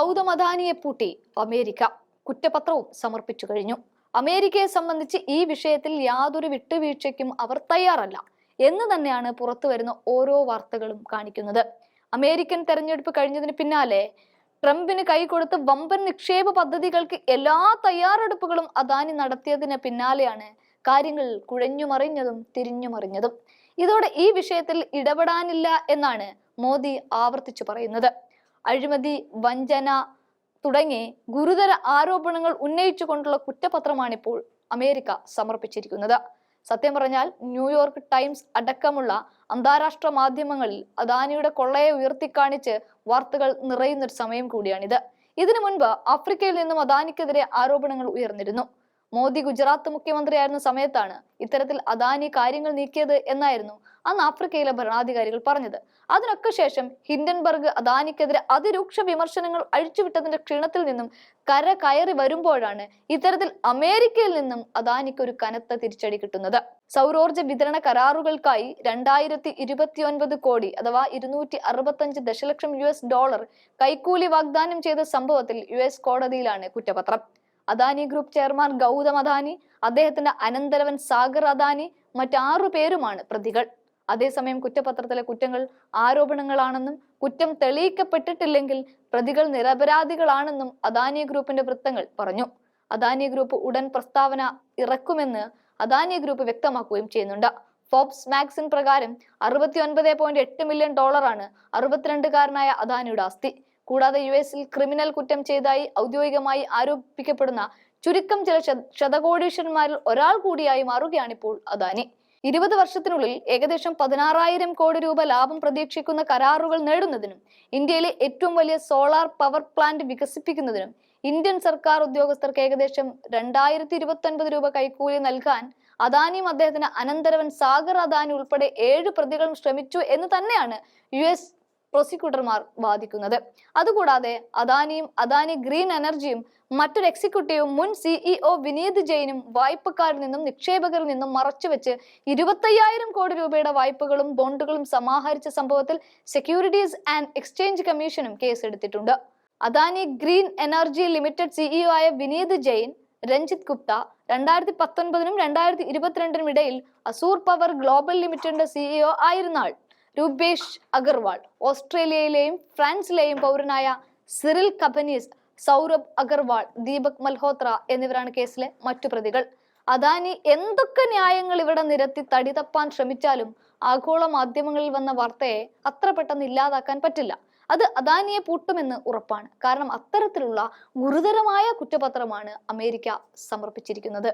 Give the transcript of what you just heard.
ഗൗതം അദാനിയെ പൂട്ടി അമേരിക്ക കുറ്റപത്രവും സമർപ്പിച്ചു കഴിഞ്ഞു. അമേരിക്കയെ സംബന്ധിച്ച് ഈ വിഷയത്തിൽ യാതൊരു വിട്ടുവീഴ്ചയ്ക്കും അവർ തയ്യാറല്ല എന്ന് തന്നെയാണ് പുറത്തു വരുന്ന ഓരോ വാർത്തകളും കാണിക്കുന്നത്. അമേരിക്കൻ തെരഞ്ഞെടുപ്പ് കഴിഞ്ഞതിന് പിന്നാലെ ട്രംപിന് കൈകൊടുത്ത് വമ്പൻ നിക്ഷേപ പദ്ധതികൾക്ക് എല്ലാ തയ്യാറെടുപ്പുകളും അദാനി നടത്തിയതിന് പിന്നാലെയാണ് കാര്യങ്ങൾ കുഴഞ്ഞുമറിഞ്ഞതും തിരിഞ്ഞുമറിഞ്ഞതും. ഇതോടെ ഈ വിഷയത്തിൽ ഇടപെടാനില്ല എന്നാണ് മോദി ആവർത്തിച്ചു പറയുന്നത്. അഴിമതി, വഞ്ചന തുടങ്ങി ഗുരുതര ആരോപണങ്ങൾ ഉന്നയിച്ചുകൊണ്ടുള്ള കുറ്റപത്രമാണിപ്പോൾ അമേരിക്ക സമർപ്പിച്ചിരിക്കുന്നത്. സത്യം പറഞ്ഞാൽ ന്യൂയോർക്ക് ടൈംസ് അടക്കമുള്ള അന്താരാഷ്ട്ര മാധ്യമങ്ങളിൽ അദാനിയുടെ കൊള്ളയെ ഉയർത്തിക്കാണിച്ച് വാർത്തകൾ നിറയുന്നൊരു സമയം കൂടിയാണിത്. ഇതിനു മുൻപ് ആഫ്രിക്കയിൽ നിന്നും അദാനിക്കെതിരെ ആരോപണങ്ങൾ ഉയർന്നിരുന്നു. മോദി ഗുജറാത്ത് മുഖ്യമന്ത്രിയായിരുന്ന സമയത്താണ് ഇത്തരത്തിൽ അദാനി കാര്യങ്ങൾ നീക്കിയത് എന്നായിരുന്നു അന്ന് ആഫ്രിക്കയിലെ ഭരണാധികാരികൾ പറഞ്ഞത്. അതിനൊക്കെ ശേഷം ഹിൻഡൻബർഗ് അദാനിക്കെതിരെ അതിരൂക്ഷ വിമർശനങ്ങൾ അഴിച്ചുവിട്ടതിന്റെ ക്ഷീണത്തിൽ നിന്നും കയറി വരുമ്പോഴാണ് ഇത്തരത്തിൽ അമേരിക്കയിൽ നിന്നും അദാനിക്ക് ഒരു കനത്ത തിരിച്ചടി കിട്ടുന്നത്. സൗരോർജ്ജ വിതരണ കരാറുകൾക്കായി 2029 കോടി അഥവാ 265 ദശലക്ഷം US$ കൈക്കൂലി വാഗ്ദാനം ചെയ്ത സംഭവത്തിൽ US കോടതിയിലാണ് കുറ്റപത്രം. അദാനി ഗ്രൂപ്പ് ചെയർമാൻ ഗൗതം അദാനി, അദ്ദേഹത്തിന്റെ അനന്തരവൻ സാഗർ അദാനി, മറ്റാറു പേരുമാണ് പ്രതികൾ. അതേസമയം കുറ്റപത്രത്തിലെ കുറ്റങ്ങൾ ആരോപണങ്ങളാണെന്നും കുറ്റം തെളിയിക്കപ്പെട്ടിട്ടില്ലെങ്കിൽ പ്രതികൾ നിരപരാധികളാണെന്നും അദാനി ഗ്രൂപ്പിന്റെ വൃത്തങ്ങൾ പറഞ്ഞു. അദാനി ഗ്രൂപ്പ് ഉടൻ പ്രസ്താവന ഇറക്കുമെന്ന് അദാനി ഗ്രൂപ്പ് വ്യക്തമാക്കുകയും ചെയ്യുന്നുണ്ട്. ഫോബ്സ് മാഗസിൻ പ്രകാരം $69.8 മില്യൺ 62-കാരനായ അദാനിയുടെ ആസ്തി. കൂടാതെ US-ൽ ക്രിമിനൽ കുറ്റം ചെയ്തതായി ഔദ്യോഗികമായി ആരോപിക്കപ്പെടുന്ന ചുരുക്കം ചില ശതകോടീശ്വരന്മാരിൽ ഒരാൾ കൂടിയായി മാറുകയാണിപ്പോൾ അദാനി. 20 വർഷത്തിനുള്ളിൽ ഏകദേശം 16,000 കോടി രൂപ ലാഭം പ്രതീക്ഷിക്കുന്ന കരാറുകൾ നേടുന്നതിനും ഇന്ത്യയിലെ ഏറ്റവും വലിയ സോളാർ പവർ പ്ലാന്റ് വികസിപ്പിക്കുന്നതിനും ഇന്ത്യൻ സർക്കാർ ഉദ്യോഗസ്ഥർക്ക് ഏകദേശം 2029 രൂപ കൈക്കൂലി നൽകാൻ അദാനിയും അദ്ദേഹത്തിന്റെ അനന്തരവൻ സാഗർ അദാനി ഉൾപ്പെടെ 7 പ്രതികളും ശ്രമിച്ചു എന്ന് തന്നെയാണ് US പ്രോസിക്യൂട്ടർമാർ വാദിക്കുന്നത്. അതുകൂടാതെ അദാനിയും അദാനി ഗ്രീൻ എനർജിയും മറ്റൊരു എക്സിക്യൂട്ടീവും മുൻ CEO വിനീത് ജെയിനും വായ്പക്കാരിൽ നിന്നും നിക്ഷേപകരിൽ നിന്നും മറച്ചുവെച്ച് 25,000 കോടി രൂപയുടെ വായ്പകളും ബോണ്ടുകളും സമാഹരിച്ച സംഭവത്തിൽ സെക്യൂരിറ്റീസ് ആൻഡ് എക്സ്ചേഞ്ച് കമ്മീഷനും കേസെടുത്തിട്ടുണ്ട്. Adani green energy limited CEO ആയ വിനീത് ജെയിൻ, രഞ്ജിത് ഗുപ്ത 2019 2022 ഇടയിൽ അസൂർ പവർ ഗ്ലോബൽ ലിമിറ്റഡിന്റെ CEO ആയിരുന്ന ആൾ, രൂപേഷ് അഗർവാൾ, ഓസ്ട്രേലിയയിലെയും ഫ്രാൻസിലെയും പൗരനായ സിറിൽ കബനീസ്, സൗരഭ് അഗർവാൾ, ദീപക് മൽഹോത്ര എന്നിവരാണ് കേസിലെ മറ്റു പ്രതികൾ. അദാനി എന്തൊക്കെ ന്യായങ്ങൾ ഇവിടെ നിരത്തി തടി തപ്പാൻ ശ്രമിച്ചാലും ആഗോള മാധ്യമങ്ങളിൽ വന്ന വാർത്തയെ അത്ര പെട്ടെന്ന് ഇല്ലാതാക്കാൻ പറ്റില്ല. അത് അദാനിയെ പൂട്ടുമെന്ന് ഉറപ്പാണ്. കാരണം അത്തരത്തിലുള്ള ഗുരുതരമായ കുറ്റപത്രമാണ് അമേരിക്ക സമർപ്പിച്ചിരിക്കുന്നത്.